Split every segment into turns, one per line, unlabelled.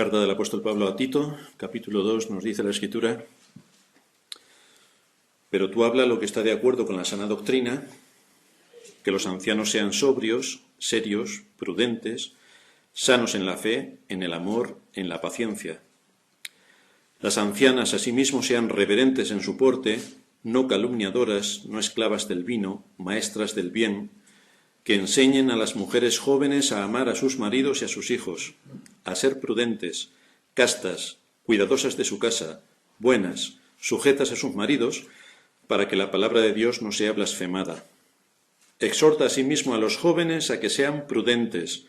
Carta del apóstol Pablo a Tito, capítulo 2, nos dice la Escritura: pero tú habla lo que está de acuerdo con la sana doctrina, que los ancianos sean sobrios, serios, prudentes, sanos en la fe, en el amor, en la paciencia. Las ancianas asimismo sean reverentes en su porte, no calumniadoras, no esclavas del vino, maestras del bien, que enseñen a las mujeres jóvenes a amar a sus maridos y a sus hijos, a ser prudentes, castas, cuidadosas de su casa, buenas, sujetas a sus maridos, para que la palabra de Dios no sea blasfemada. Exhorta asimismo a los jóvenes a que sean prudentes,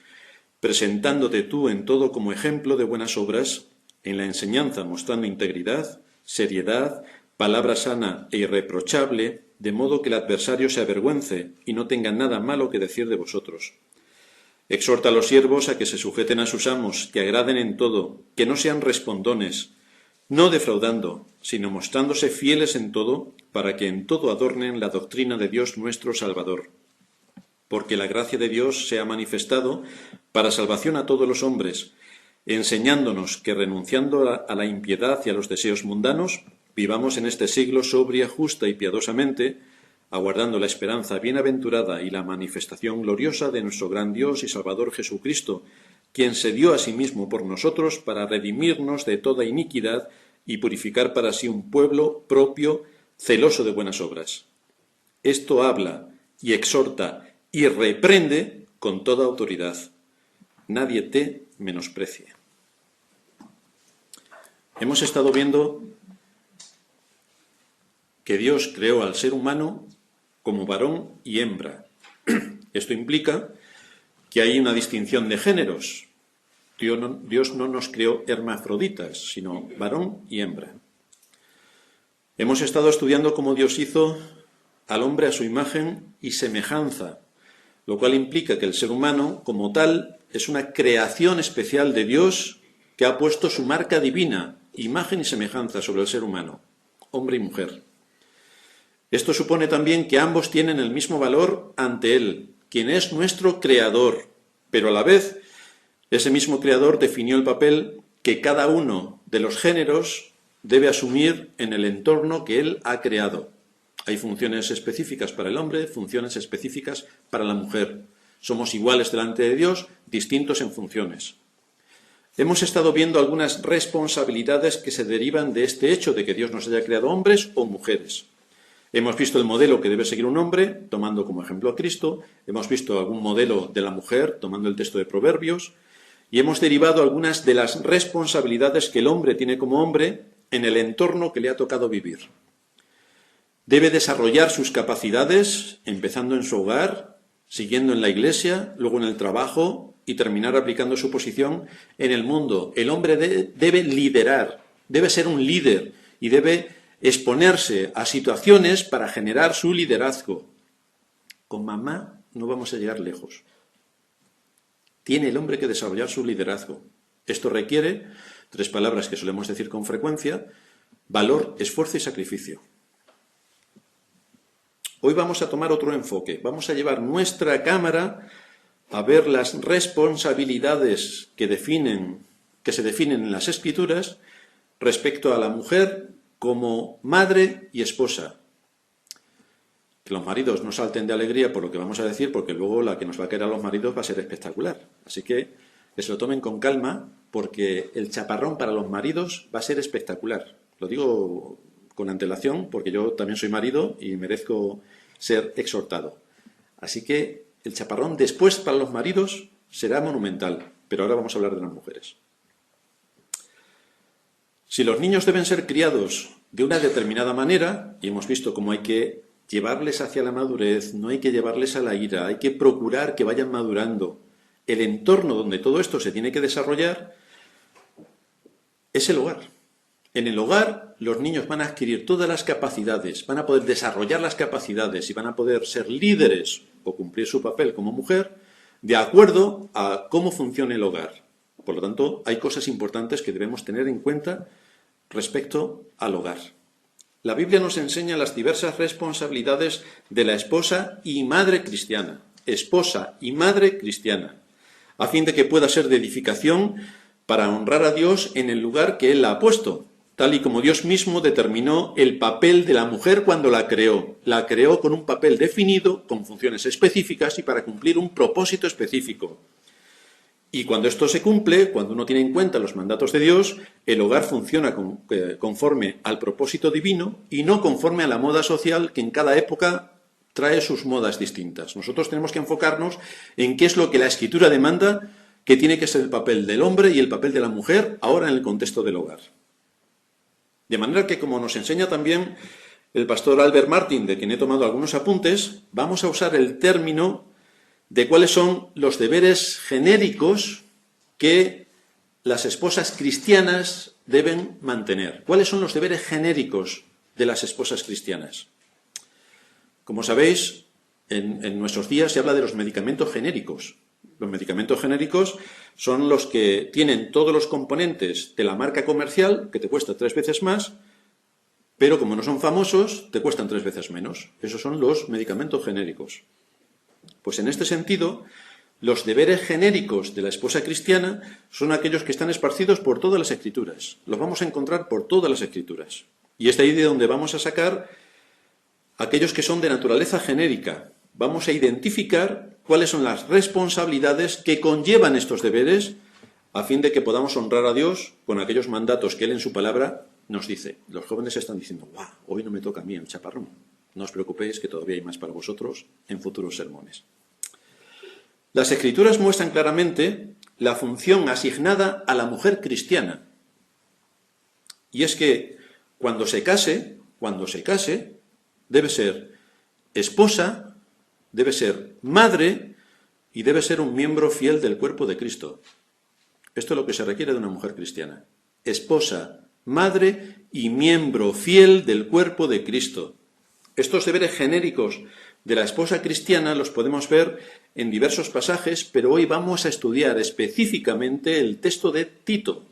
presentándote tú en todo como ejemplo de buenas obras, en la enseñanza mostrando integridad, seriedad, palabra sana e irreprochable, de modo que el adversario se avergüence y no tenga nada malo que decir de vosotros. Exhorta a los siervos a que se sujeten a sus amos, que agraden en todo, que no sean respondones, no defraudando, sino mostrándose fieles en todo, para que en todo adornen la doctrina de Dios nuestro Salvador. Porque la gracia de Dios se ha manifestado para salvación a todos los hombres, enseñándonos que renunciando a la impiedad y a los deseos mundanos, vivamos en este siglo sobria, justa y piadosamente, aguardando la esperanza bienaventurada y la manifestación gloriosa de nuestro gran Dios y Salvador Jesucristo, quien se dio a sí mismo por nosotros para redimirnos de toda iniquidad y purificar para sí un pueblo propio, celoso de buenas obras. Esto habla y exhorta y reprende con toda autoridad. Nadie te menosprecie. Hemos estado viendo que Dios creó al ser humano como varón y hembra. Esto implica que hay una distinción de géneros. Dios no nos creó hermafroditas, sino varón y hembra. Hemos estado estudiando cómo Dios hizo al hombre a su imagen y semejanza, lo cual implica que el ser humano, como tal, es una creación especial de Dios que ha puesto su marca divina, imagen y semejanza sobre el ser humano, hombre y mujer. Esto supone también que ambos tienen el mismo valor ante Él, quien es nuestro creador, pero a la vez ese mismo creador definió el papel que cada uno de los géneros debe asumir en el entorno que Él ha creado. Hay funciones específicas para el hombre, funciones específicas para la mujer. Somos iguales delante de Dios, distintos en funciones. Hemos estado viendo algunas responsabilidades que se derivan de este hecho de que Dios nos haya creado hombres o mujeres. Hemos visto el modelo que debe seguir un hombre, tomando como ejemplo a Cristo. Hemos visto algún modelo de la mujer, tomando el texto de Proverbios. Y hemos derivado algunas de las responsabilidades que el hombre tiene como hombre en el entorno que le ha tocado vivir. Debe desarrollar sus capacidades, empezando en su hogar, siguiendo en la iglesia, luego en el trabajo y terminar aplicando su posición en el mundo. El hombre debe liderar, debe ser un líder y debe exponerse a situaciones para generar su liderazgo. Con mamá no vamos a llegar lejos. Tiene el hombre que desarrollar su liderazgo. Esto requiere 3 palabras que solemos decir con frecuencia: valor, esfuerzo y sacrificio. Hoy vamos a tomar otro enfoque. Vamos a llevar nuestra cámara a ver las responsabilidades que se definen en las Escrituras respecto a la mujer como madre y esposa. Que los maridos no salten de alegría por lo que vamos a decir, porque luego la que nos va a caer a los maridos va a ser espectacular. Así que se lo tomen con calma, porque el chaparrón para los maridos va a ser espectacular. Lo digo con antelación, porque yo también soy marido y merezco ser exhortado. Así que el chaparrón después para los maridos será monumental, pero ahora vamos a hablar de las mujeres. Si los niños deben ser criados de una determinada manera, y hemos visto cómo hay que llevarles hacia la madurez, no hay que llevarles a la ira, hay que procurar que vayan madurando. El entorno donde todo esto se tiene que desarrollar es el hogar. En el hogar los niños van a adquirir todas las capacidades, van a poder desarrollar las capacidades y van a poder ser líderes o cumplir su papel como mujer de acuerdo a cómo funciona el hogar. Por lo tanto, hay cosas importantes que debemos tener en cuenta respecto al hogar. La Biblia nos enseña las diversas responsabilidades de la esposa y madre cristiana. Esposa y madre cristiana. A fin de que pueda ser de edificación para honrar a Dios en el lugar que Él la ha puesto, tal y como Dios mismo determinó el papel de la mujer cuando la creó. La creó con un papel definido, con funciones específicas y para cumplir un propósito específico. Y cuando esto se cumple, cuando uno tiene en cuenta los mandatos de Dios, el hogar funciona conforme al propósito divino y no conforme a la moda social que en cada época trae sus modas distintas. Nosotros tenemos que enfocarnos en qué es lo que la Escritura demanda que tiene que ser el papel del hombre y el papel de la mujer ahora en el contexto del hogar. De manera que, como nos enseña también el pastor Albert Martin, de quien he tomado algunos apuntes, vamos a usar el término de cuáles son los deberes genéricos que las esposas cristianas deben mantener. ¿Cuáles son los deberes genéricos de las esposas cristianas? Como sabéis, en nuestros días se habla de los medicamentos genéricos. Los medicamentos genéricos son los que tienen todos los componentes de la marca comercial, que te cuesta 3 veces más, pero como no son famosos, te cuestan 3 veces menos. Esos son los medicamentos genéricos. Pues en este sentido, los deberes genéricos de la esposa cristiana son aquellos que están esparcidos por todas las Escrituras. Los vamos a encontrar por todas las Escrituras. Y es de ahí de donde vamos a sacar aquellos que son de naturaleza genérica. Vamos a identificar cuáles son las responsabilidades que conllevan estos deberes a fin de que podamos honrar a Dios con aquellos mandatos que Él en su palabra nos dice. Los jóvenes están diciendo, ¡guau! Hoy no me toca a mí el chaparrón. No os preocupéis que todavía hay más para vosotros en futuros sermones. Las Escrituras muestran claramente la función asignada a la mujer cristiana. Y es que cuando se case, debe ser esposa, debe ser madre y debe ser un miembro fiel del cuerpo de Cristo. Esto es lo que se requiere de una mujer cristiana. Esposa, madre y miembro fiel del cuerpo de Cristo. Estos deberes genéricos de la esposa cristiana los podemos ver en diversos pasajes, pero hoy vamos a estudiar específicamente el texto de Tito.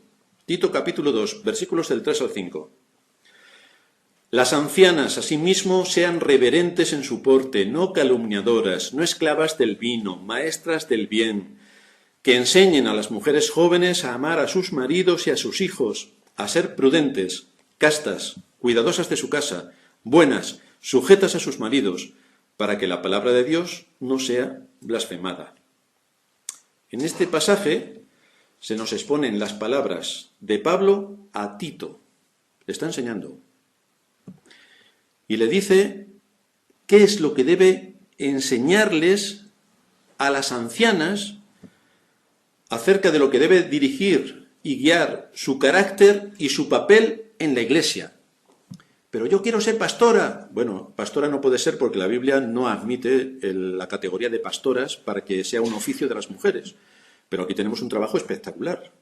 Tito capítulo 2, versículos del 3 al 5. Las ancianas, asimismo, sean reverentes en su porte, no calumniadoras, no esclavas del vino, maestras del bien, que enseñen a las mujeres jóvenes a amar a sus maridos y a sus hijos, a ser prudentes, castas, cuidadosas de su casa, buenas, sujetas a sus maridos, para que la palabra de Dios no sea blasfemada. En este pasaje se nos exponen las palabras de Pablo a Tito. Le está enseñando. Y le dice qué es lo que debe enseñarles a las ancianas acerca de lo que debe dirigir y guiar su carácter y su papel en la iglesia. Pero yo quiero ser pastora. Bueno, pastora no puede ser porque la Biblia no admite la categoría de pastoras para que sea un oficio de las mujeres. Pero aquí tenemos un trabajo espectacular.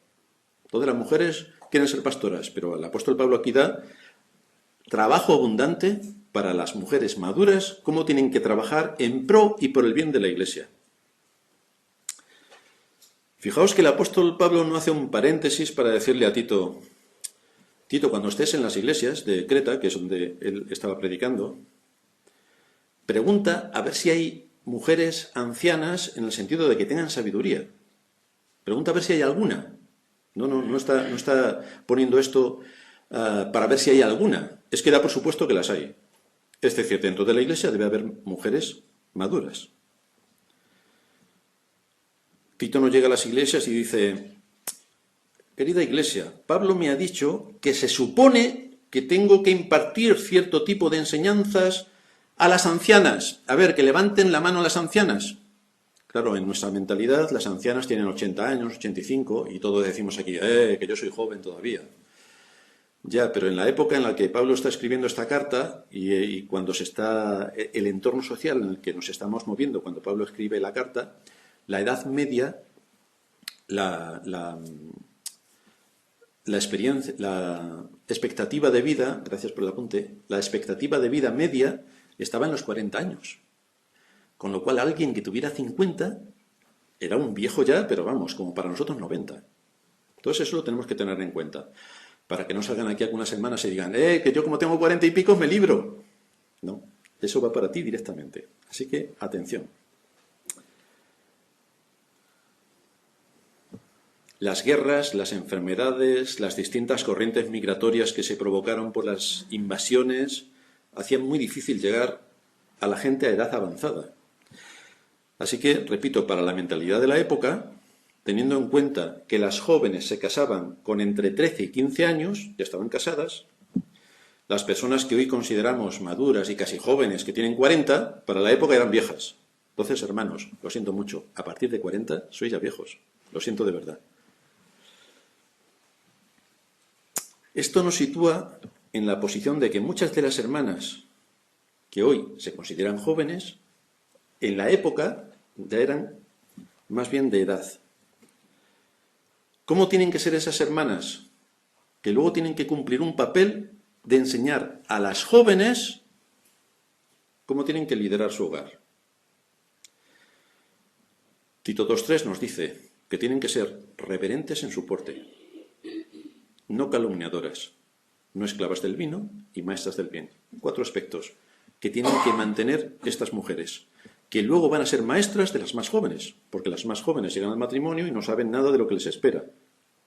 Todas las mujeres quieren ser pastoras, pero el apóstol Pablo aquí da trabajo abundante para las mujeres maduras, cómo tienen que trabajar en pro y por el bien de la iglesia. Fijaos que el apóstol Pablo no hace un paréntesis para decirle a Tito, Tito, cuando estés en las iglesias de Creta, que es donde él estaba predicando, pregunta a ver si hay mujeres ancianas en el sentido de que tengan sabiduría. Pregunta a ver si hay alguna. No está poniendo esto para ver si hay alguna. Es que da por supuesto que las hay. Es decir, dentro de la iglesia debe haber mujeres maduras. Tito no llega a las iglesias y dice, querida iglesia, Pablo me ha dicho que se supone que tengo que impartir cierto tipo de enseñanzas a las ancianas. A ver, que levanten la mano a las ancianas. Claro, en nuestra mentalidad las ancianas tienen 80 años, 85, y todos decimos aquí, que yo soy joven todavía. Ya, pero en la época en la que Pablo está escribiendo esta carta y cuando se está el entorno social en el que nos estamos moviendo, cuando Pablo escribe la carta, la edad media, la expectativa de vida, gracias por el apunte, la expectativa de vida media estaba en los 40 años. Con lo cual alguien que tuviera 50 era un viejo ya, pero vamos, como para nosotros 90. Entonces eso lo tenemos que tener en cuenta. Para que no salgan aquí algunas semanas y digan, que yo como tengo 40 y pico me libro. No, eso va para ti directamente. Así que, atención. las guerras, las enfermedades, las distintas corrientes migratorias que se provocaron por las invasiones, hacían muy difícil llegar a la gente a edad avanzada. Así que, repito, para la mentalidad de la época, teniendo en cuenta que las jóvenes se casaban con entre 13 y 15 años, ya estaban casadas, las personas que hoy consideramos maduras y casi jóvenes, que tienen 40, para la época eran viejas. Entonces, hermanos, lo siento mucho, a partir de 40 sois ya viejos. Lo siento de verdad. Esto nos sitúa en la posición de que muchas de las hermanas que hoy se consideran jóvenes, en la época ya eran más bien de edad. ¿Cómo tienen que ser esas hermanas? Que luego tienen que cumplir un papel de enseñar a las jóvenes cómo tienen que liderar su hogar. Tito 2.3 nos dice que tienen que ser reverentes en su porte, no calumniadoras, no esclavas del vino y maestras del bien. 4 aspectos que tienen que mantener estas mujeres, que luego van a ser maestras de las más jóvenes, porque las más jóvenes llegan al matrimonio y no saben nada de lo que les espera.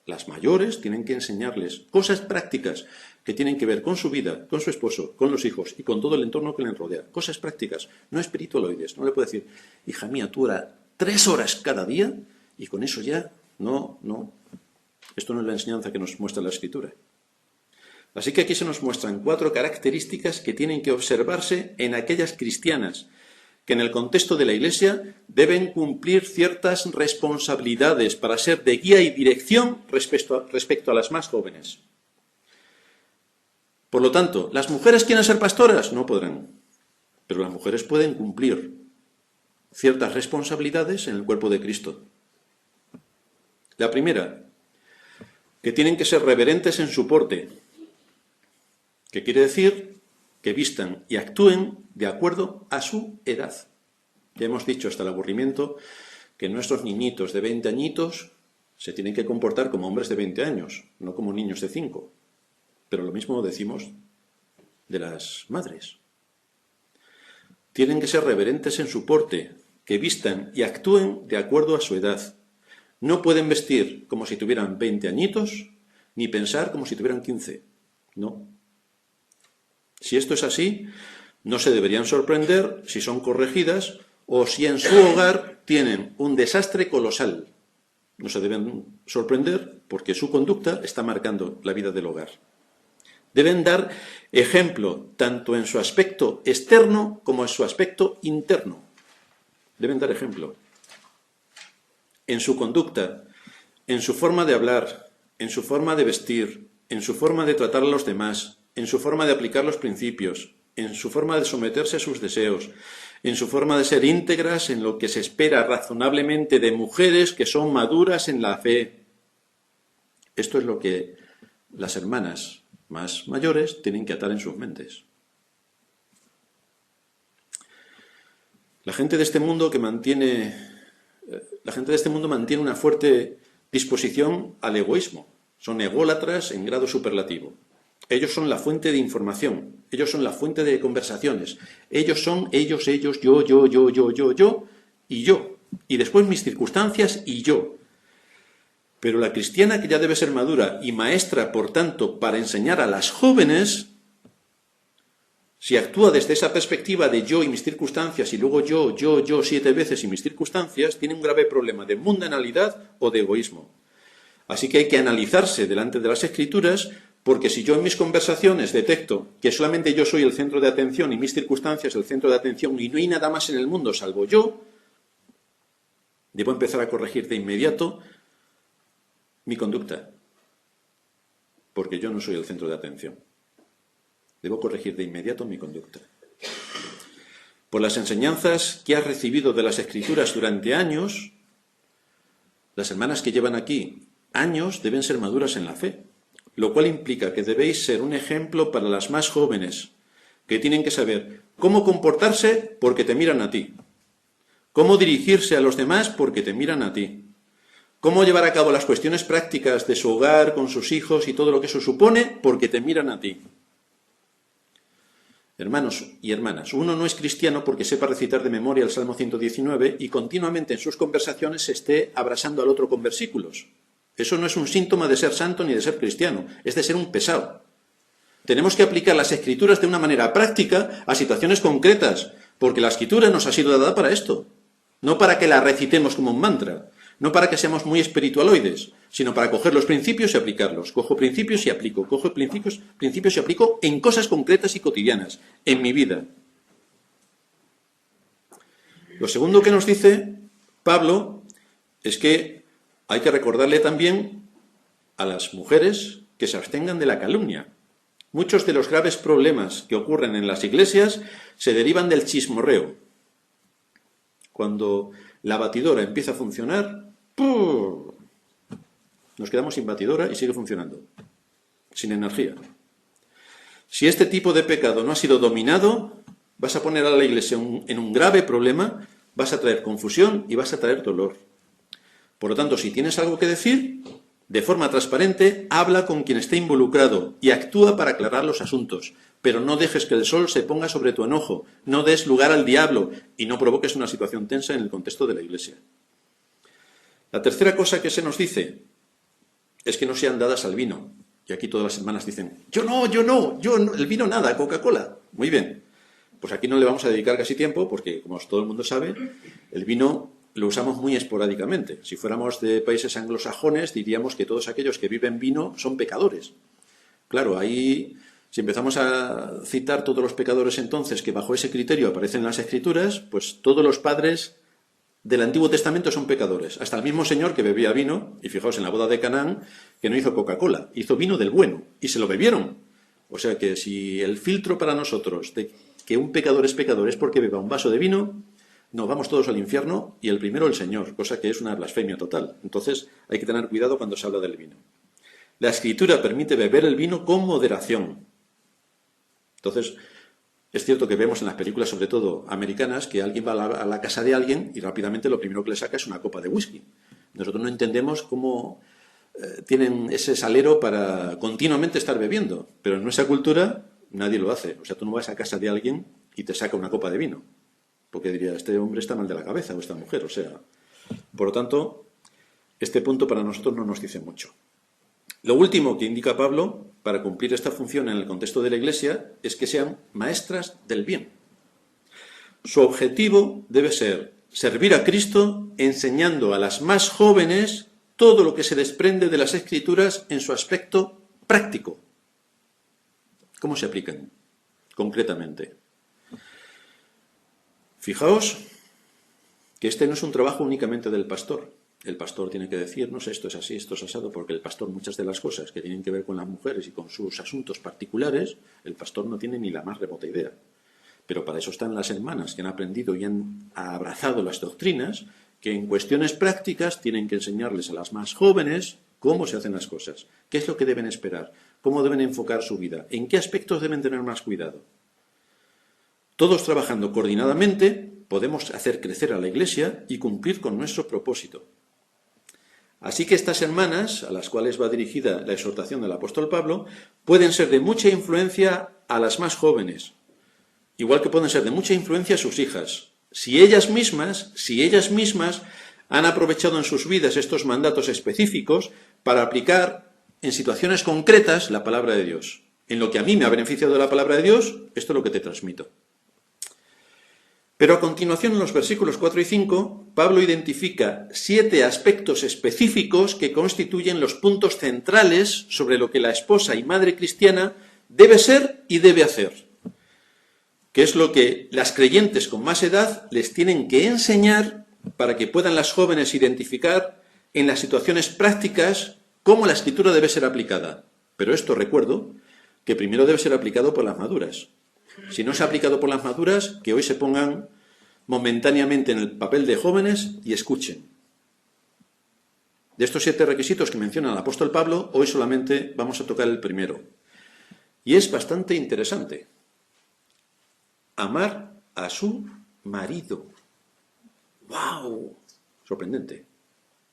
Las mayores tienen que enseñarles cosas prácticas que tienen que ver con su vida, con su esposo, con los hijos y con todo el entorno que les rodea. Cosas prácticas, no espiritualoides. No le puedo decir, hija mía, tú ora 3 horas cada día y con eso ya, no. Esto no es la enseñanza que nos muestra la Escritura. Así que aquí se nos muestran 4 características que tienen que observarse en aquellas cristianas que en el contexto de la Iglesia deben cumplir ciertas responsabilidades para ser de guía y dirección respecto a las más jóvenes. Por lo tanto, ¿las mujeres quieren ser pastoras? No podrán, pero las mujeres pueden cumplir ciertas responsabilidades en el cuerpo de Cristo. La primera, que tienen que ser reverentes en su porte, que quiere decir que vistan y actúen de acuerdo a su edad. Ya hemos dicho hasta el aburrimiento que nuestros niñitos de 20 añitos se tienen que comportar como hombres de 20 años, no como niños de 5. Pero lo mismo decimos de las madres. Tienen que ser reverentes en su porte, que vistan y actúen de acuerdo a su edad. No pueden vestir como si tuvieran 20 añitos, ni pensar como si tuvieran 15. No. Si esto es así, no se deberían sorprender si son corregidas o si en su hogar tienen un desastre colosal. No se deben sorprender porque su conducta está marcando la vida del hogar. Deben dar ejemplo tanto en su aspecto externo como en su aspecto interno. Deben dar ejemplo en su conducta, en su forma de hablar, en su forma de vestir, en su forma de tratar a los demás, en su forma de aplicar los principios, en su forma de someterse a sus deseos, en su forma de ser íntegras en lo que se espera razonablemente de mujeres que son maduras en la fe. Esto es lo que las hermanas más mayores tienen que atar en sus mentes. La gente de este mundo mantiene una fuerte disposición al egoísmo. Son ególatras en grado superlativo. Ellos son la fuente de información, ellos son la fuente de conversaciones, ellos son ellos, yo, y yo. Y después mis circunstancias y yo. Pero la cristiana que ya debe ser madura y maestra, por tanto, para enseñar a las jóvenes, si actúa desde esa perspectiva de yo y mis circunstancias y luego yo 7 veces y mis circunstancias, tiene un grave problema de mundanalidad o de egoísmo. Así que hay que analizarse delante de las Escrituras, porque si yo en mis conversaciones detecto que solamente yo soy el centro de atención y mis circunstancias el centro de atención y no hay nada más en el mundo salvo yo, debo empezar a corregir de inmediato mi conducta, porque yo no soy el centro de atención. Debo corregir de inmediato mi conducta. Por las enseñanzas que has recibido de las Escrituras durante años, las hermanas que llevan aquí años deben ser maduras en la fe, lo cual implica que debéis ser un ejemplo para las más jóvenes, que tienen que saber cómo comportarse porque te miran a ti, cómo dirigirse a los demás porque te miran a ti, cómo llevar a cabo las cuestiones prácticas de su hogar, con sus hijos y todo lo que eso supone porque te miran a ti. Hermanos y hermanas, uno no es cristiano porque sepa recitar de memoria el Salmo 119 y continuamente en sus conversaciones se esté abrazando al otro con versículos. Eso no es un síntoma de ser santo ni de ser cristiano, es de ser un pesado. Tenemos que aplicar las escrituras de una manera práctica a situaciones concretas, porque la escritura nos ha sido dada para esto, no para que la recitemos como un mantra, no para que seamos muy espiritualoides, sino para coger los principios y aplicarlos. Cojo principios y aplico, cojo principios y aplico en cosas concretas y cotidianas, en mi vida. Lo segundo que nos dice Pablo es que hay que recordarle también a las mujeres que se abstengan de la calumnia. Muchos de los graves problemas que ocurren en las iglesias se derivan del chismorreo. Cuando la batidora empieza a funcionar, ¡pum!, nos quedamos sin batidora y sigue funcionando, sin energía. Si este tipo de pecado no ha sido dominado, vas a poner a la iglesia en un grave problema, vas a traer confusión y vas a traer dolor. Por lo tanto, si tienes algo que decir, de forma transparente, habla con quien esté involucrado y actúa para aclarar los asuntos, pero no dejes que el sol se ponga sobre tu enojo, no des lugar al diablo y no provoques una situación tensa en el contexto de la iglesia. La tercera cosa que se nos dice es que no sean dadas al vino. Y aquí todas las hermanas dicen, yo no, el vino nada, Coca-Cola. Muy bien, pues aquí no le vamos a dedicar casi tiempo porque, como todo el mundo sabe, el vino lo usamos muy esporádicamente. Si fuéramos de países anglosajones, diríamos que todos aquellos que viven vino son pecadores. Claro, ahí, si empezamos a citar todos los pecadores entonces que bajo ese criterio aparecen en las Escrituras, pues todos los padres del Antiguo Testamento son pecadores. Hasta el mismo Señor que bebía vino, y fijaos en la boda de Canaán, que no hizo Coca-Cola, hizo vino del bueno, y se lo bebieron. O sea que si el filtro para nosotros de que un pecador es porque beba un vaso de vino, nos vamos todos al infierno y el primero el Señor, cosa que es una blasfemia total. Entonces hay que tener cuidado cuando se habla del vino. La Escritura permite beber el vino con moderación. Entonces, es cierto que vemos en las películas, sobre todo americanas, que alguien va a la casa de alguien y rápidamente lo primero que le saca es una copa de whisky. Nosotros no entendemos cómo tienen ese salero para continuamente estar bebiendo, pero en nuestra cultura nadie lo hace. O sea, tú no vas a casa de alguien y te saca una copa de vino, porque diría, este hombre está mal de la cabeza o esta mujer. O sea, por lo tanto, este punto para nosotros no nos dice mucho. Lo último que indica Pablo para cumplir esta función en el contexto de la Iglesia es que sean maestras del bien. Su objetivo debe ser servir a Cristo enseñando a las más jóvenes todo lo que se desprende de las Escrituras en su aspecto práctico. ¿Cómo se aplican concretamente? Fijaos que este no es un trabajo únicamente del pastor. El pastor tiene que decirnos esto es así, esto es asado, porque el pastor muchas de las cosas que tienen que ver con las mujeres y con sus asuntos particulares, el pastor no tiene ni la más remota idea. Pero para eso están las hermanas que han aprendido y han abrazado las doctrinas, que en cuestiones prácticas tienen que enseñarles a las más jóvenes cómo se hacen las cosas, qué es lo que deben esperar, cómo deben enfocar su vida, en qué aspectos deben tener más cuidado. Todos trabajando coordinadamente podemos hacer crecer a la Iglesia y cumplir con nuestro propósito. Así que estas hermanas, a las cuales va dirigida la exhortación del apóstol Pablo, pueden ser de mucha influencia a las más jóvenes, igual que pueden ser de mucha influencia a sus hijas. Si ellas mismas han aprovechado en sus vidas estos mandatos específicos para aplicar en situaciones concretas la palabra de Dios. En lo que a mí me ha beneficiado de la palabra de Dios, esto es lo que te transmito. Pero a continuación, en los versículos 4 y 5, Pablo identifica 7 aspectos específicos que constituyen los puntos centrales sobre lo que la esposa y madre cristiana debe ser y debe hacer, que es lo que las creyentes con más edad les tienen que enseñar para que puedan las jóvenes identificar en las situaciones prácticas cómo la Escritura debe ser aplicada. Pero esto recuerdo que primero debe ser aplicado por las maduras. Si no se ha aplicado por las maduras, que hoy se pongan momentáneamente en el papel de jóvenes y escuchen. De estos 7 requisitos que menciona el apóstol Pablo, hoy solamente vamos a tocar el primero. Y es bastante interesante. Amar a su marido. ¡Wow! Sorprendente.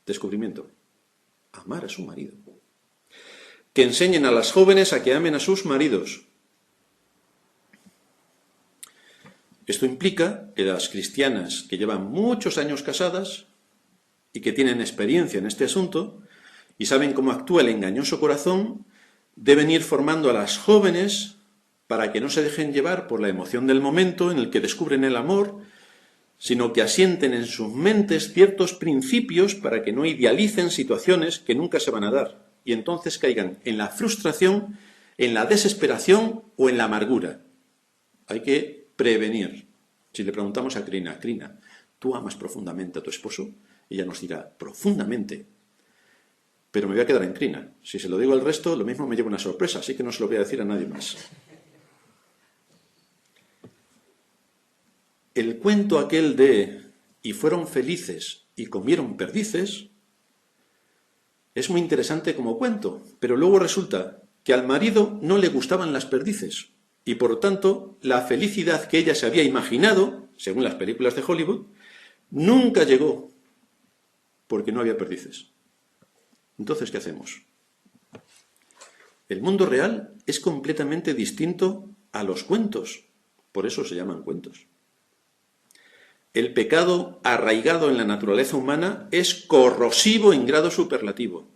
Descubrimiento. Amar a su marido. Que enseñen a las jóvenes a que amen a sus maridos. Esto implica que las cristianas que llevan muchos años casadas y que tienen experiencia en este asunto, y saben cómo actúa el engañoso corazón, deben ir formando a las jóvenes para que no se dejen llevar por la emoción del momento en el que descubren el amor, sino que asienten en sus mentes ciertos principios para que no idealicen situaciones que nunca se van a dar y entonces caigan en la frustración, en la desesperación o en la amargura. Hay que prevenir. Si le preguntamos a Crina, Crina, ¿tú amas profundamente a tu esposo? Ella nos dirá, profundamente. Pero me voy a quedar en Crina. Si se lo digo al resto, lo mismo me lleva una sorpresa, así que no se lo voy a decir a nadie más. El cuento aquel de y fueron felices y comieron perdices es muy interesante como cuento, pero luego resulta que al marido no le gustaban las perdices y por lo tanto la felicidad que ella se había imaginado, según las películas de Hollywood, nunca llegó porque no había perdices. Entonces, ¿qué hacemos? El mundo real es completamente distinto a los cuentos, por eso se llaman cuentos. El pecado arraigado en la naturaleza humana es corrosivo en grado superlativo,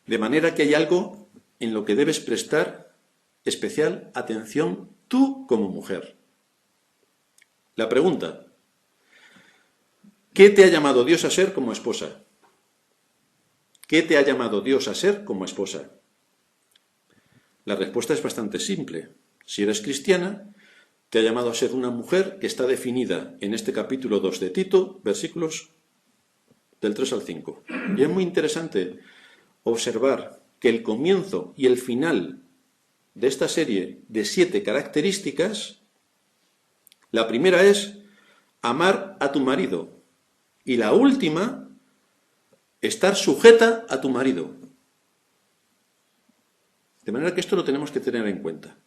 de manera que hay algo en lo que debes prestar especial atención tú como mujer. La pregunta, ¿qué te ha llamado Dios a ser como esposa? ¿Qué te ha llamado Dios a ser como esposa? La respuesta es bastante simple. Si eres cristiana, te ha llamado a ser una mujer que está definida en este capítulo 2 de Tito, versículos del 3 al 5. Y es muy interesante observar que el comienzo y el final de esta serie de 7 características, la primera es amar a tu marido y la última, estar sujeta a tu marido. De manera que esto lo tenemos que tener en cuenta.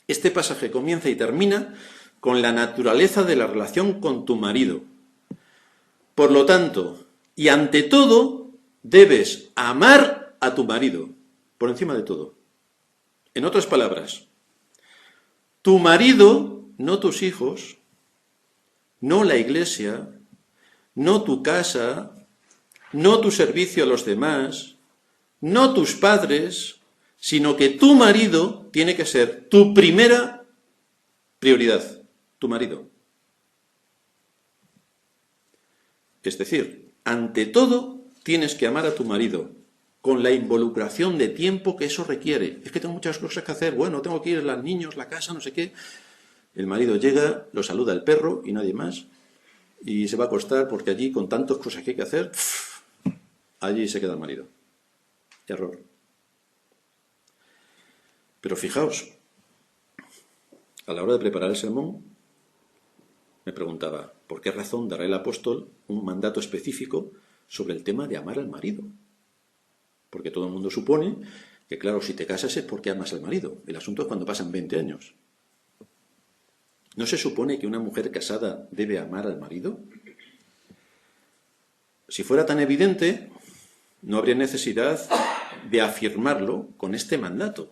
Este pasaje comienza y termina con la naturaleza de la relación con tu marido. Por lo tanto, y ante todo, debes amar a tu marido, por encima de todo. En otras palabras, tu marido, no tus hijos, no la iglesia, no tu casa, no tu servicio a los demás, no tus padres, sino que tu marido tiene que ser tu primera prioridad, tu marido. Es decir, ante todo tienes que amar a tu marido, con la involucración de tiempo que eso requiere. Es que tengo muchas cosas que hacer, bueno, tengo que ir a los niños, la casa, no sé qué. El marido llega, lo saluda el perro y nadie más, y se va a acostar porque allí, con tantas cosas que hay que hacer, allí se queda el marido. Error. Pero fijaos, a la hora de preparar el sermón, me preguntaba, ¿por qué razón dará el apóstol un mandato específico sobre el tema de amar al marido? Porque todo el mundo supone que, claro, si te casas es porque amas al marido. El asunto es cuando pasan 20 años. ¿No se supone que una mujer casada debe amar al marido? Si fuera tan evidente, no habría necesidad de afirmarlo con este mandato.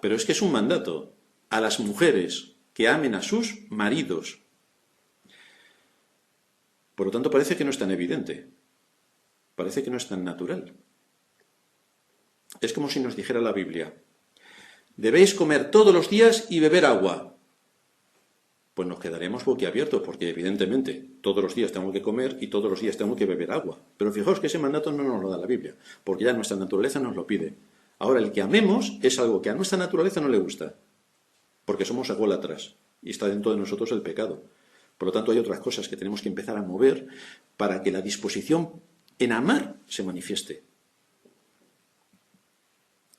Pero es que es un mandato a las mujeres que amen a sus maridos. Por lo tanto, parece que no es tan evidente. Parece que no es tan natural. Es como si nos dijera la Biblia, debéis comer todos los días y beber agua. Pues nos quedaremos boquiabiertos, porque evidentemente todos los días tengo que comer y todos los días tengo que beber agua. Pero fijaos que ese mandato no nos lo da la Biblia, porque ya nuestra naturaleza nos lo pide. Ahora, el que amemos es algo que a nuestra naturaleza no le gusta, porque somos ególatras y está dentro de nosotros el pecado. Por lo tanto, hay otras cosas que tenemos que empezar a mover para que la disposición en amar se manifieste.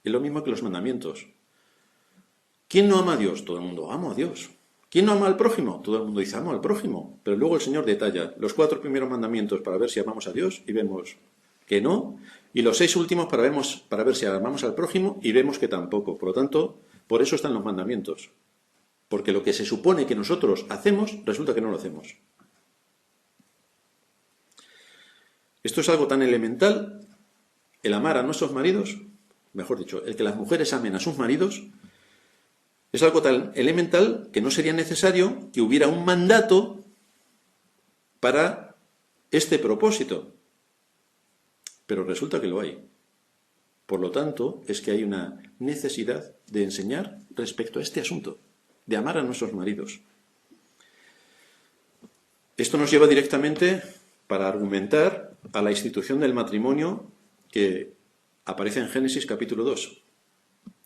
Es lo mismo que los mandamientos. ¿Quién no ama a Dios? Todo el mundo, amo a Dios. ¿Quién no ama al prójimo? Todo el mundo dice, amo al prójimo. Pero luego el Señor detalla los 4 primeros mandamientos para ver si amamos a Dios y vemos que no, y los 6 últimos para ver si amamos al prójimo y vemos que tampoco. Por lo tanto, por eso están los mandamientos. Porque lo que se supone que nosotros hacemos, resulta que no lo hacemos. Esto es algo tan elemental, el amar a nuestros maridos, mejor dicho, el que las mujeres amen a sus maridos, es algo tan elemental que no sería necesario que hubiera un mandato para este propósito. pero resulta que lo hay. Por lo tanto, es que hay una necesidad de enseñar respecto a este asunto, de amar a nuestros maridos. Esto nos lleva directamente para argumentar a la institución del matrimonio que aparece en Génesis capítulo 2.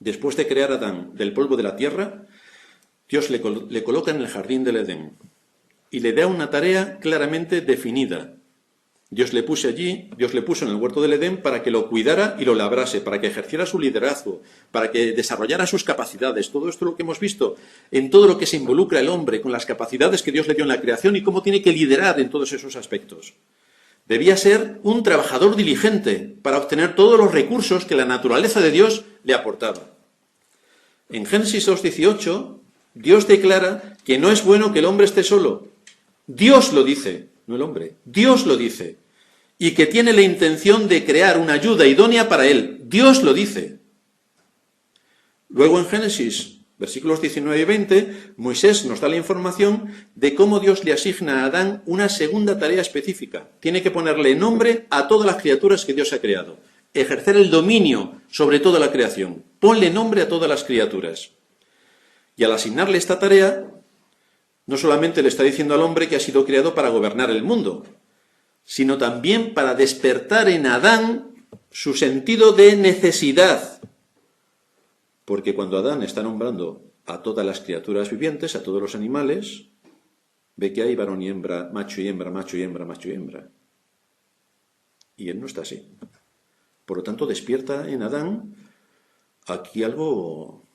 Después de crear a Adán del polvo de la tierra, Dios le coloca en el jardín del Edén y le da una tarea claramente definida. Dios le puso en el huerto del Edén para que lo cuidara y lo labrase, para que ejerciera su liderazgo, para que desarrollara sus capacidades. Todo esto es lo que hemos visto en todo lo que se involucra el hombre, con las capacidades que Dios le dio en la creación y cómo tiene que liderar en todos esos aspectos. Debía ser un trabajador diligente para obtener todos los recursos que la naturaleza de Dios le aportaba. En Génesis 2:18, Dios declara que no es bueno que el hombre esté solo. Dios lo dice, no el hombre. Dios lo dice. Y que tiene la intención de crear una ayuda idónea para él. Dios lo dice. Luego en Génesis, versículos 19 y 20, Moisés nos da la información de cómo Dios le asigna a Adán una segunda tarea específica. Tiene que ponerle nombre a todas las criaturas que Dios ha creado. Ejercer el dominio sobre toda la creación. Ponle nombre a todas las criaturas. Y al asignarle esta tarea, no solamente le está diciendo al hombre que ha sido creado para gobernar el mundo, sino también para despertar en Adán su sentido de necesidad. Porque cuando Adán está nombrando a todas las criaturas vivientes, a todos los animales, ve que hay varón y hembra, macho y hembra, macho y hembra, macho y hembra. Y él no está así. Por lo tanto, despierta en Adán aquí algo,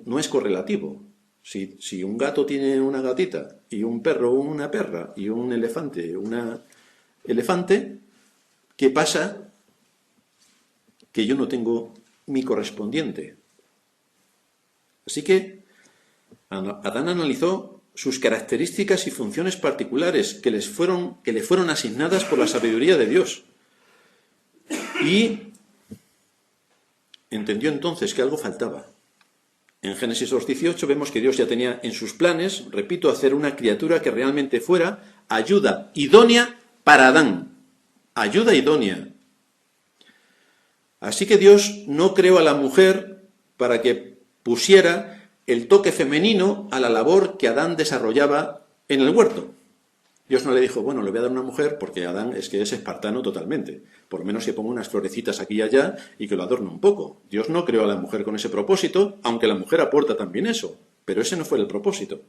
no es correlativo. Si un gato tiene una gatita, y un perro una perra, y un elefante una elefante, ¿qué pasa? Que yo no tengo mi correspondiente. Así que Adán analizó sus características y funciones particulares que le fueron asignadas por la sabiduría de Dios. Y entendió entonces que algo faltaba. En Génesis 2:18 vemos que Dios ya tenía en sus planes, repito, hacer una criatura que realmente fuera ayuda idónea para Adán. Ayuda idónea. Así que Dios no creó a la mujer para que pusiera el toque femenino a la labor que Adán desarrollaba en el huerto. Dios no le dijo, bueno, le voy a dar una mujer porque Adán es espartano totalmente. Por lo menos que ponga unas florecitas aquí y allá y que lo adorne un poco. Dios no creó a la mujer con ese propósito, aunque la mujer aporta también eso. Pero ese no fue el propósito.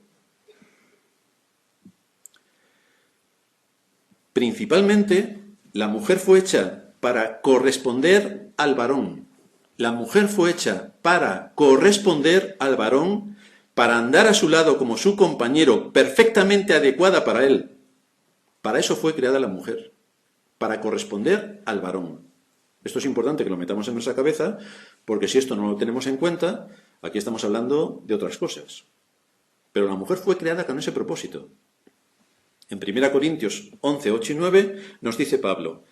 Principalmente, la mujer fue hecha para corresponder al varón. La mujer fue hecha para corresponder al varón, para andar a su lado como su compañero, perfectamente adecuada para él. Para eso fue creada la mujer, para corresponder al varón. Esto es importante que lo metamos en nuestra cabeza, porque si esto no lo tenemos en cuenta, aquí estamos hablando de otras cosas. Pero la mujer fue creada con ese propósito. En 1 Corintios 11, 8 y 9 nos dice Pablo,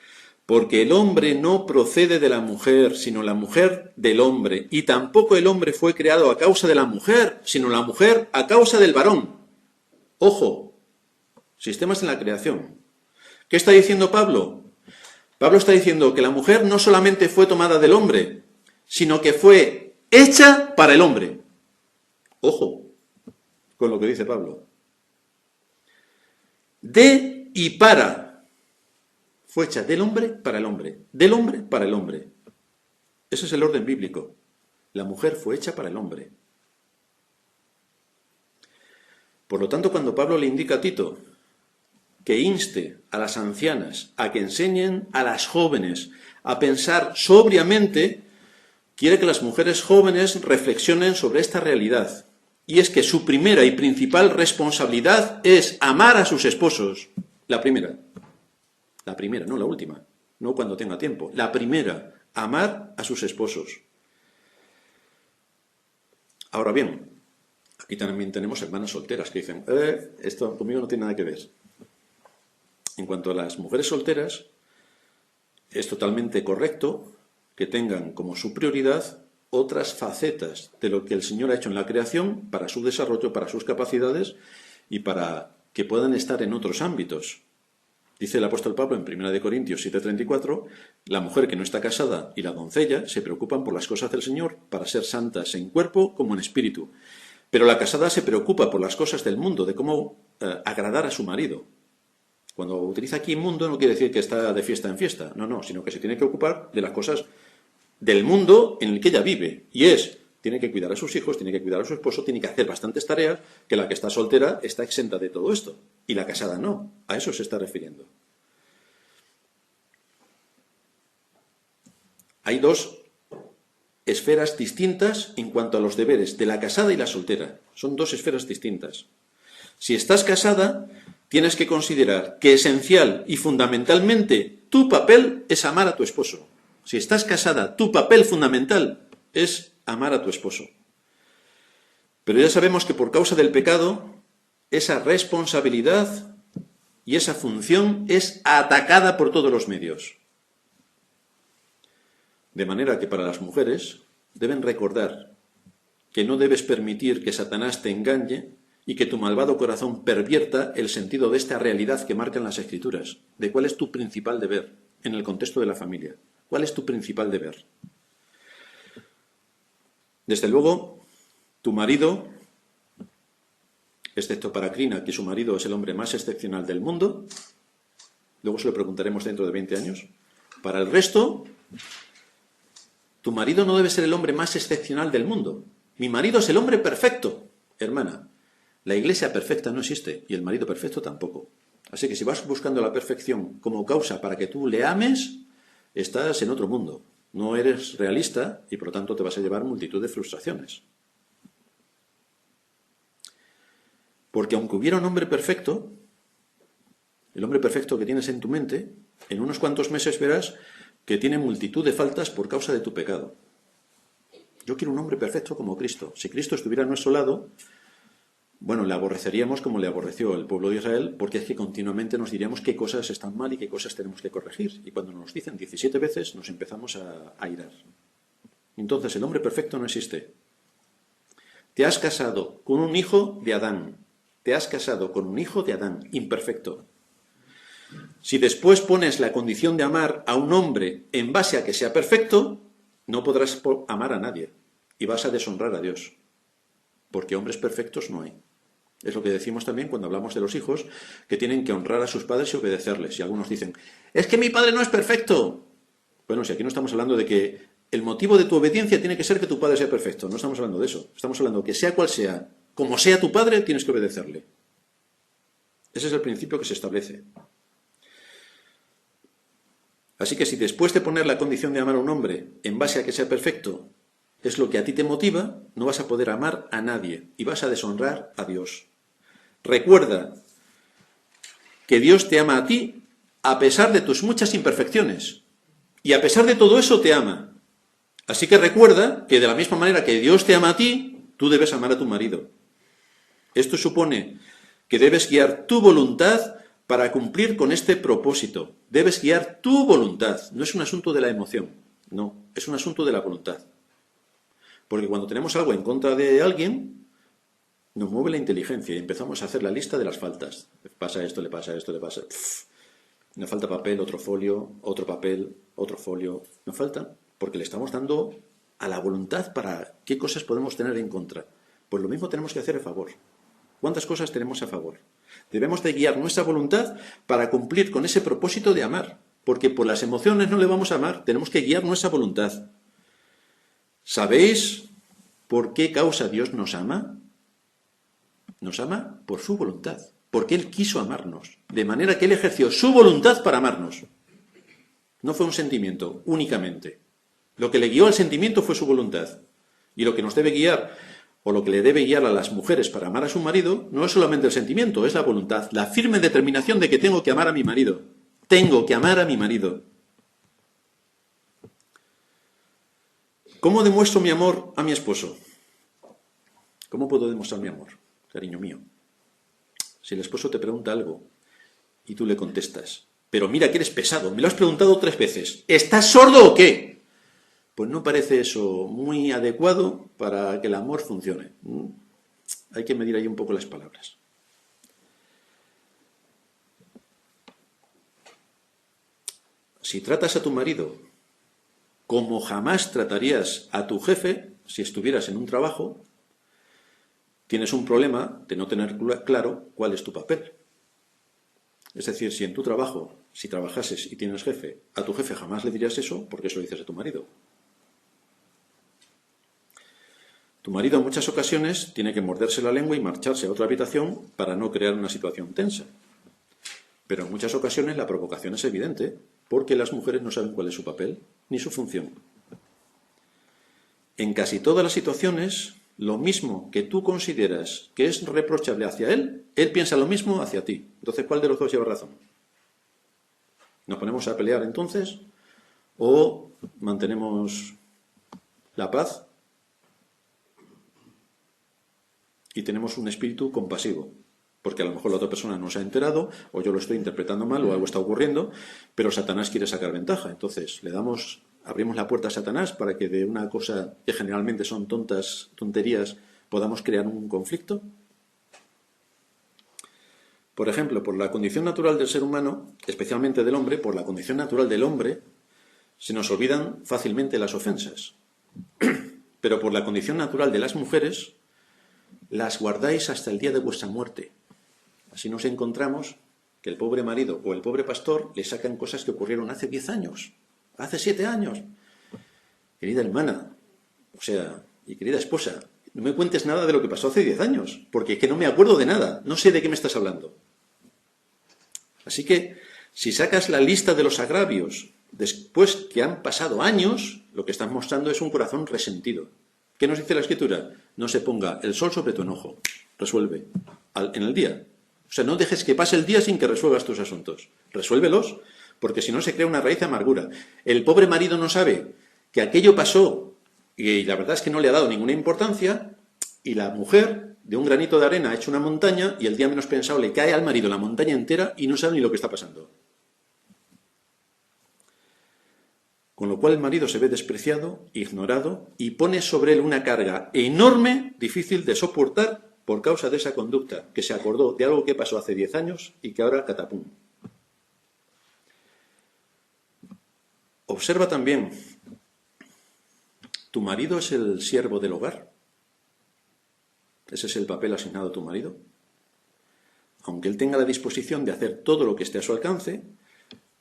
porque el hombre no procede de la mujer, sino la mujer del hombre, y tampoco el hombre fue creado a causa de la mujer, sino la mujer a causa del varón. Ojo, sistemas en la creación. ¿Qué está diciendo Pablo? Pablo está diciendo que la mujer no solamente fue tomada del hombre, sino que fue hecha para el hombre. Ojo con lo que dice Pablo. De y para. Fue hecha del hombre para el hombre. Del hombre para el hombre. Ese es el orden bíblico. La mujer fue hecha para el hombre. Por lo tanto, cuando Pablo le indica a Tito que inste a las ancianas a que enseñen a las jóvenes a pensar sobriamente, quiere que las mujeres jóvenes reflexionen sobre esta realidad. Y es que su primera y principal responsabilidad es amar a sus esposos. La primera, no la última, no cuando tenga tiempo. La primera, amar a sus esposos. Ahora bien, aquí también tenemos hermanas solteras que dicen, esto conmigo no tiene nada que ver. En cuanto a las mujeres solteras, es totalmente correcto que tengan como su prioridad otras facetas de lo que el Señor ha hecho en la creación para su desarrollo, para sus capacidades y para que puedan estar en otros ámbitos. Dice el apóstol Pablo en 1 Corintios 7:34, la mujer que no está casada y la doncella se preocupan por las cosas del Señor para ser santas en cuerpo como en espíritu. Pero la casada se preocupa por las cosas del mundo, de cómo agradar a su marido. Cuando utiliza aquí mundo no quiere decir que está de fiesta en fiesta, no, sino que se tiene que ocupar de las cosas del mundo en el que ella vive. Y tiene que cuidar a sus hijos, tiene que cuidar a su esposo, tiene que hacer bastantes tareas, que la que está soltera está exenta de todo esto. Y la casada no, a eso se está refiriendo. Hay dos esferas distintas en cuanto a los deberes de la casada y la soltera. Son dos esferas distintas. Si estás casada, tienes que considerar que esencial y fundamentalmente tu papel es amar a tu esposo. Si estás casada, tu papel fundamental es amar a tu esposo. Pero ya sabemos que por causa del pecado, esa responsabilidad y esa función es atacada por todos los medios. De manera que para las mujeres deben recordar que no debes permitir que Satanás te engañe y que tu malvado corazón pervierta el sentido de esta realidad que marcan las Escrituras, de cuál es tu principal deber en el contexto de la familia. ¿Cuál es tu principal deber? Desde luego, tu marido, excepto para Crina, que su marido es el hombre más excepcional del mundo, luego se lo preguntaremos dentro de 20 años, para el resto, tu marido no debe ser el hombre más excepcional del mundo. Mi marido es el hombre perfecto. Hermana, la iglesia perfecta no existe y el marido perfecto tampoco. Así que si vas buscando la perfección como causa para que tú le ames, estás en otro mundo. No eres realista y por lo tanto te vas a llevar multitud de frustraciones. Porque aunque hubiera un hombre perfecto, el hombre perfecto que tienes en tu mente, en unos cuantos meses verás que tiene multitud de faltas por causa de tu pecado. Yo quiero un hombre perfecto como Cristo. Si Cristo estuviera a nuestro lado, bueno, le aborreceríamos como le aborreció el pueblo de Israel, porque es que continuamente nos diríamos qué cosas están mal y qué cosas tenemos que corregir. Y cuando nos dicen 17 veces, nos empezamos a irar. Entonces, el hombre perfecto no existe. Te has casado con un hijo de Adán. Te has casado con un hijo de Adán, imperfecto. Si después pones la condición de amar a un hombre en base a que sea perfecto, no podrás amar a nadie y vas a deshonrar a Dios, porque hombres perfectos no hay. Es lo que decimos también cuando hablamos de los hijos, que tienen que honrar a sus padres y obedecerles. Y algunos dicen, es que mi padre no es perfecto. Bueno, si aquí no estamos hablando de que el motivo de tu obediencia tiene que ser que tu padre sea perfecto, no estamos hablando de eso. Estamos hablando que sea cual sea, como sea tu padre, tienes que obedecerle. Ese es el principio que se establece. Así que si después de poner la condición de amar a un hombre en base a que sea perfecto, es lo que a ti te motiva, no vas a poder amar a nadie y vas a deshonrar a Dios. Recuerda que Dios te ama a ti a pesar de tus muchas imperfecciones y a pesar de todo eso te ama. Así que recuerda que de la misma manera que Dios te ama a ti, tú debes amar a tu marido. Esto supone que debes guiar tu voluntad para cumplir con este propósito. Debes guiar tu voluntad. No es un asunto de la emoción, no, es un asunto de la voluntad. Porque cuando tenemos algo en contra de alguien, nos mueve la inteligencia y empezamos a hacer la lista de las faltas. Le pasa esto, le pasa esto, le pasa... Me falta papel, otro folio, otro papel, otro folio. Nos falta porque le estamos dando a la voluntad para qué cosas podemos tener en contra. Pues lo mismo tenemos que hacer a favor. ¿Cuántas cosas tenemos a favor? Debemos de guiar nuestra voluntad para cumplir con ese propósito de amar. Porque por las emociones no le vamos a amar, tenemos que guiar nuestra voluntad. ¿Sabéis por qué causa Dios nos ama? Nos ama por su voluntad, porque Él quiso amarnos, de manera que Él ejerció su voluntad para amarnos. No fue un sentimiento únicamente. Lo que le guió al sentimiento fue su voluntad. Y lo que nos debe guiar, o lo que le debe guiar a las mujeres para amar a su marido, no es solamente el sentimiento, es la voluntad, la firme determinación de que tengo que amar a mi marido. Tengo que amar a mi marido. ¿Cómo demuestro mi amor a mi esposo? ¿Cómo puedo demostrar mi amor, cariño mío? Si el esposo te pregunta algo y tú le contestas, pero mira que eres pesado, me lo has preguntado 3 veces, ¿estás sordo o qué? Pues no parece eso muy adecuado para que el amor funcione. Hay que medir ahí un poco las palabras. si tratas a tu marido como jamás tratarías a tu jefe si estuvieras en un trabajo, tienes un problema de no tener claro cuál es tu papel. Es decir, si en tu trabajo, si trabajases y tienes jefe, a tu jefe jamás le dirías eso, porque eso lo dices a tu marido. Tu marido en muchas ocasiones tiene que morderse la lengua y marcharse a otra habitación para no crear una situación tensa. Pero en muchas ocasiones la provocación es evidente, porque las mujeres no saben cuál es su papel ni su función. En casi todas las situaciones, lo mismo que tú consideras que es reprochable hacia él piensa lo mismo hacia ti. Entonces, ¿cuál de los dos lleva razón? ¿Nos ponemos a pelear entonces? ¿O mantenemos la paz y tenemos un espíritu compasivo? Porque a lo mejor la otra persona no se ha enterado, o yo lo estoy interpretando mal, o algo está ocurriendo, pero Satanás quiere sacar ventaja. Entonces, abrimos la puerta a Satanás para que de una cosa que generalmente son tonterías, podamos crear un conflicto. Por ejemplo, por la condición natural del ser humano, especialmente del hombre, por la condición natural del hombre, se nos olvidan fácilmente las ofensas. Pero por la condición natural de las mujeres, las guardáis hasta el día de vuestra muerte. Así nos encontramos que el pobre marido o el pobre pastor le sacan cosas que ocurrieron hace 10 años, hace 7 años. Querida hermana, y querida esposa, no me cuentes nada de lo que pasó hace 10 años, porque es que no me acuerdo de nada, no sé de qué me estás hablando. Así que, si sacas la lista de los agravios después que han pasado años, lo que estás mostrando es un corazón resentido. ¿Qué nos dice la Escritura? No se ponga el sol sobre tu enojo, resuelve en el día. O sea, no dejes que pase el día sin que resuelvas tus asuntos. Resuélvelos, porque si no se crea una raíz de amargura. El pobre marido no sabe que aquello pasó y la verdad es que no le ha dado ninguna importancia, y la mujer, de un granito de arena, ha hecho una montaña y el día menos pensado le cae al marido la montaña entera y no sabe ni lo que está pasando. Con lo cual el marido se ve despreciado, ignorado y pone sobre él una carga enorme, difícil de soportar, por causa de esa conducta, que se acordó de algo que pasó hace 10 años y que ahora catapum. Observa también, ¿tu marido es el siervo del hogar? ¿Ese es el papel asignado a tu marido? Aunque él tenga la disposición de hacer todo lo que esté a su alcance,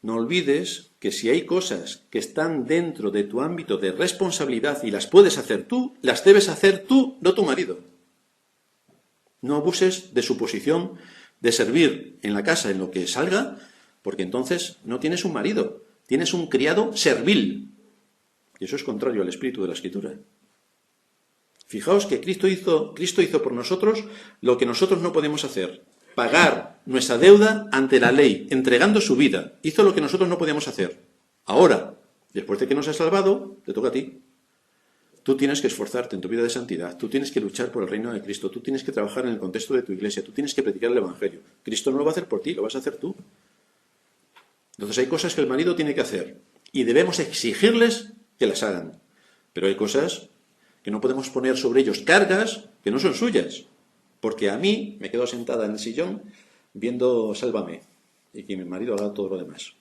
no olvides que si hay cosas que están dentro de tu ámbito de responsabilidad y las puedes hacer tú, las debes hacer tú, no tu marido. No abuses de su posición de servir en la casa en lo que salga, porque entonces no tienes un marido, tienes un criado servil. Y eso es contrario al espíritu de la Escritura. Fijaos que Cristo hizo por nosotros lo que nosotros no podemos hacer. Pagar nuestra deuda ante la ley, entregando su vida. Hizo lo que nosotros no podíamos hacer. Ahora, después de que nos has salvado, te toca a ti. Tú tienes que esforzarte en tu vida de santidad, tú tienes que luchar por el reino de Cristo, tú tienes que trabajar en el contexto de tu iglesia, tú tienes que predicar el Evangelio. Cristo no lo va a hacer por ti, lo vas a hacer tú. Entonces hay cosas que el marido tiene que hacer y debemos exigirles que las hagan. Pero hay cosas que no podemos poner sobre ellos cargas que no son suyas. Porque a mí me quedo sentada en el sillón viendo Sálvame y que mi marido haga todo lo demás.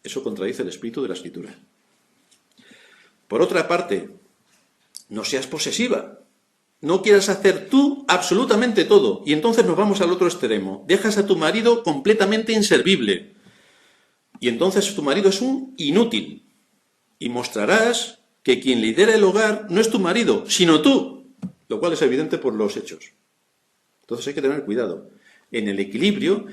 Eso contradice el espíritu de la Escritura. Por otra parte, no seas posesiva. No quieras hacer tú absolutamente todo. Y entonces nos vamos al otro extremo. Dejas a tu marido completamente inservible. Y entonces tu marido es un inútil. Y mostrarás que quien lidera el hogar no es tu marido, sino tú. Lo cual es evidente por los hechos. Entonces hay que tener cuidado. En el equilibrio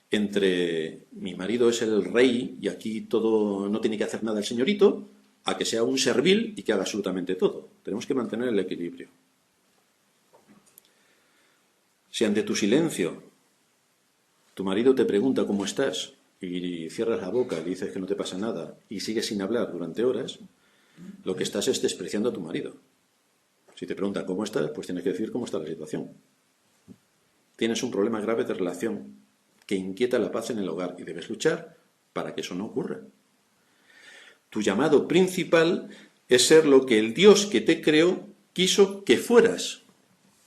entre mi marido es el rey y aquí todo no tiene que hacer nada el señorito, a que sea un servil y que haga absolutamente todo. Tenemos que mantener el equilibrio. Si ante tu silencio tu marido te pregunta cómo estás y cierras la boca y le dices que no te pasa nada y sigues sin hablar durante horas, lo que estás es despreciando a tu marido. Si te pregunta cómo estás, pues tienes que decir cómo está la situación. Tienes un problema grave de relación que inquieta la paz en el hogar y debes luchar para que eso no ocurra. Tu llamado principal es ser lo que el Dios que te creó quiso que fueras,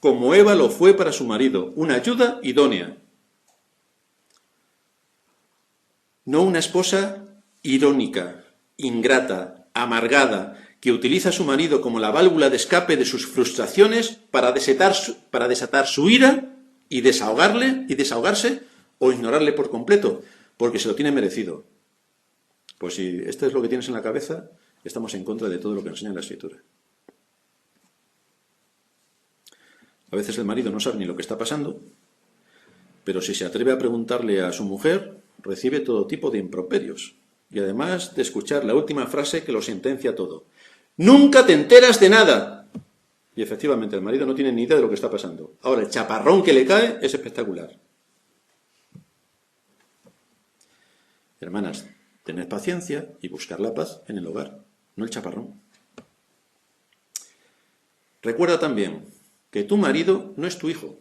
como Eva lo fue para su marido, una ayuda idónea. No una esposa irónica, ingrata, amargada, que utiliza a su marido como la válvula de escape de sus frustraciones para desatar su ira y desahogarse o ignorarle por completo, porque se lo tiene merecido. Pues si esto es lo que tienes en la cabeza, estamos en contra de todo lo que enseña la Escritura. A veces el marido no sabe ni lo que está pasando, pero si se atreve a preguntarle a su mujer, recibe todo tipo de improperios. Y además de escuchar la última frase que lo sentencia todo. ¡Nunca te enteras de nada! Y efectivamente, el marido no tiene ni idea de lo que está pasando. Ahora, el chaparrón que le cae es espectacular. Hermanas, tened paciencia y buscar la paz en el hogar, no el chaparrón. Recuerda también que tu marido no es tu hijo.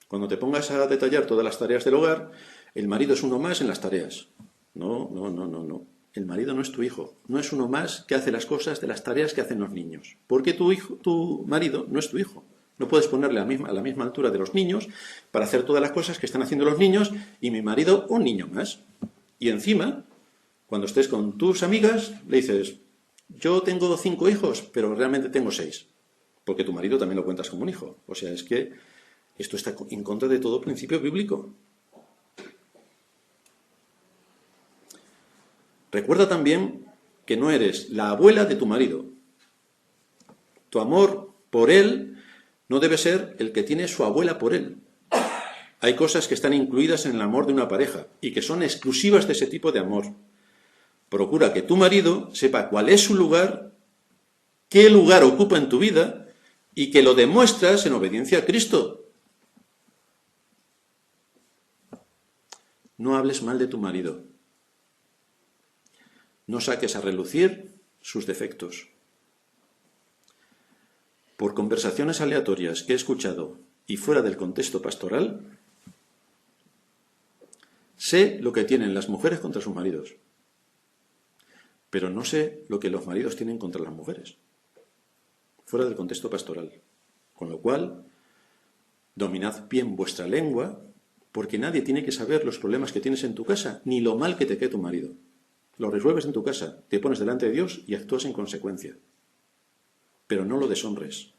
Cuando te pongas a detallar todas las tareas del hogar, el marido es uno más en las tareas. No. El marido no es tu hijo. No es uno más que hace las cosas de las tareas que hacen los niños. Porque tu marido no es tu hijo. No puedes ponerle a la misma altura de los niños para hacer todas las cosas que están haciendo los niños y mi marido un niño más. Y encima, cuando estés con tus amigas, le dices, yo tengo 5 hijos, pero realmente tengo 6. Porque tu marido también lo cuentas como un hijo. O sea, es que esto está en contra de todo principio bíblico. Recuerda también que no eres la abuela de tu marido. Tu amor por él no debe ser el que tiene su abuela por él. Hay cosas que están incluidas en el amor de una pareja y que son exclusivas de ese tipo de amor. Procura que tu marido sepa cuál es su lugar, qué lugar ocupa en tu vida y que lo demuestras en obediencia a Cristo. No hables mal de tu marido. No saques a relucir sus defectos. Por conversaciones aleatorias que he escuchado y fuera del contexto pastoral, sé lo que tienen las mujeres contra sus maridos, pero no sé lo que los maridos tienen contra las mujeres, fuera del contexto pastoral. Con lo cual, dominad bien vuestra lengua, porque nadie tiene que saber los problemas que tienes en tu casa, ni lo mal que te cae tu marido. Lo resuelves en tu casa, te pones delante de Dios y actúas en consecuencia. Pero no lo deshonres.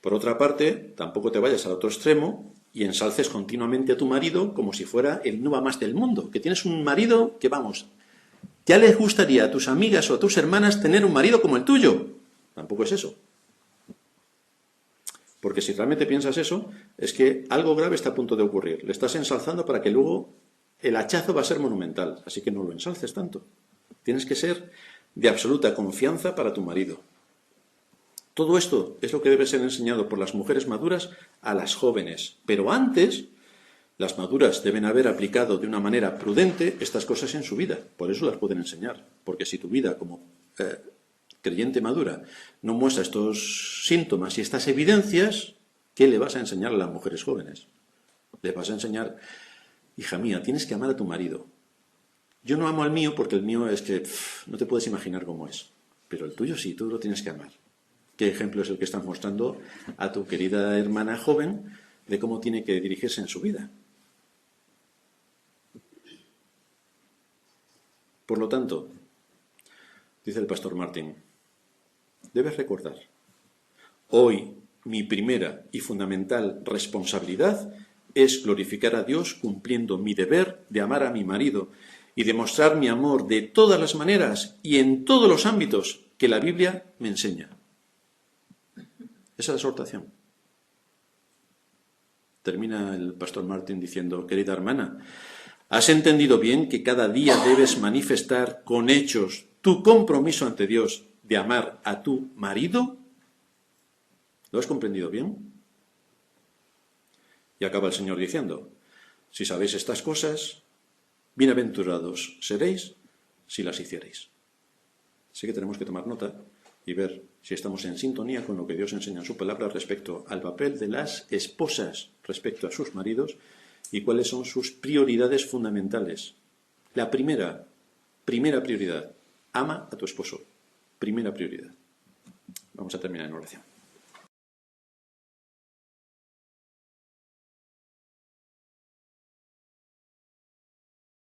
Por otra parte, tampoco te vayas al otro extremo y ensalces continuamente a tu marido como si fuera el no va más del mundo. Que tienes un marido que, vamos, ya les gustaría a tus amigas o a tus hermanas tener un marido como el tuyo. Tampoco es eso. Porque si realmente piensas eso, es que algo grave está a punto de ocurrir. Le estás ensalzando para que luego el hachazo va a ser monumental, así que no lo ensalces tanto. Tienes que ser de absoluta confianza para tu marido. Todo esto es lo que debe ser enseñado por las mujeres maduras a las jóvenes. Pero antes, las maduras deben haber aplicado de una manera prudente estas cosas en su vida. Por eso las pueden enseñar. Porque si tu vida como creyente madura no muestra estos síntomas y estas evidencias, ¿qué le vas a enseñar a las mujeres jóvenes? Le vas a enseñar... Hija mía, tienes que amar a tu marido. Yo no amo al mío porque el mío es que no te puedes imaginar cómo es. Pero el tuyo sí, tú lo tienes que amar. ¿Qué ejemplo es el que estás mostrando a tu querida hermana joven de cómo tiene que dirigirse en su vida? Por lo tanto, dice el pastor Martín, debes recordar, hoy mi primera y fundamental responsabilidad es glorificar a Dios cumpliendo mi deber de amar a mi marido y demostrar mi amor de todas las maneras y en todos los ámbitos que la Biblia me enseña. Esa es la exhortación. Termina el pastor Martín diciendo, querida hermana, ¿has entendido bien que cada día debes manifestar con hechos tu compromiso ante Dios de amar a tu marido? ¿Lo has comprendido bien? Y acaba el Señor diciendo, si sabéis estas cosas, bienaventurados seréis si las hiciereis. Así que tenemos que tomar nota y ver si estamos en sintonía con lo que Dios enseña en su palabra respecto al papel de las esposas respecto a sus maridos y cuáles son sus prioridades fundamentales. La primera prioridad, ama a tu esposo. Primera prioridad. Vamos a terminar en oración.